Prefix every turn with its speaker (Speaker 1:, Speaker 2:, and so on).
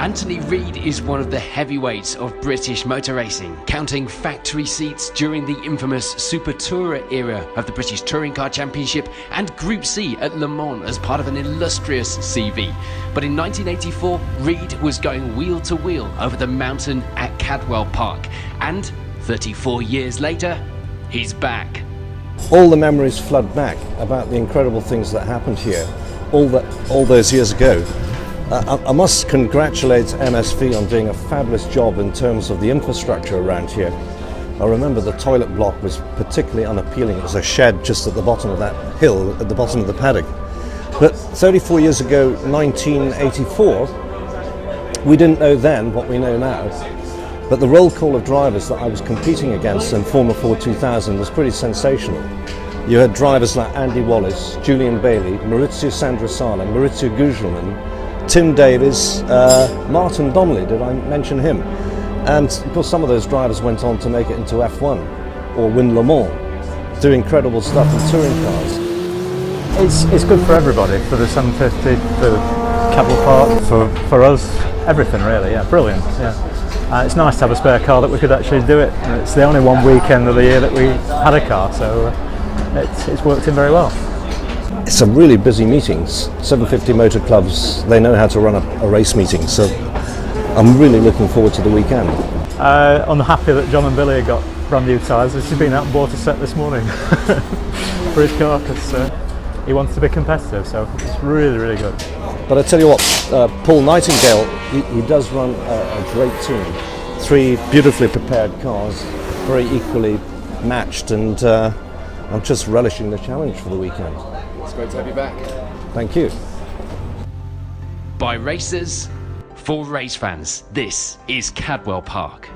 Speaker 1: Anthony Reid is one of the heavyweights of British motor racing, counting factory seats during the infamous Super Tourer era of the British Touring Car Championship and Group C at Le Mans as part of an illustrious CV. But in 1984, Reid was going wheel to wheel over the mountain at Cadwell Park, and 34 years later, he's back.
Speaker 2: All the memories flood back about the incredible things that happened here all those years ago. I must congratulate MSV on doing a fabulous job in terms of the infrastructure around here. I remember the toilet block was particularly unappealing. It was a shed just at the bottom of that hill, at the bottom of the paddock. But 34 years ago, 1984, we didn't know then what we know now. But the roll call of drivers that I was competing against in Formula Ford 2000 was pretty sensational. You had drivers like Andy Wallace, Julian Bailey, Maurizio Sandrasana, Maurizio Gugelmin, Tim Davies, Martin Donnelly, did I mention him? And of course some of those drivers went on to make it into F1 or win Le Mans, do incredible stuff in touring cars.
Speaker 3: It's good for everybody, for the 750, for Cadwell Park, for us, everything really, yeah, brilliant. Yeah. It's nice to have a spare car that we could actually do it. It's the only one weekend of the year that we had a car, so it's worked in very well.
Speaker 2: It's some really busy meetings. 750 motor clubs, they know how to run a race meeting, so I'm really looking forward to the weekend.
Speaker 3: I'm happy that John and Billy got brand new tyres. He's been out and bought a set this morning for his car because he wants to be competitive, so it's really, really good.
Speaker 2: But I tell you what, Paul Nightingale, he does run a great team. 3 beautifully prepared cars, very equally matched, and I'm just relishing the challenge for the weekend.
Speaker 4: It's great to have you back.
Speaker 2: Thank you.
Speaker 1: By racers, for race fans, this is Cadwell Park.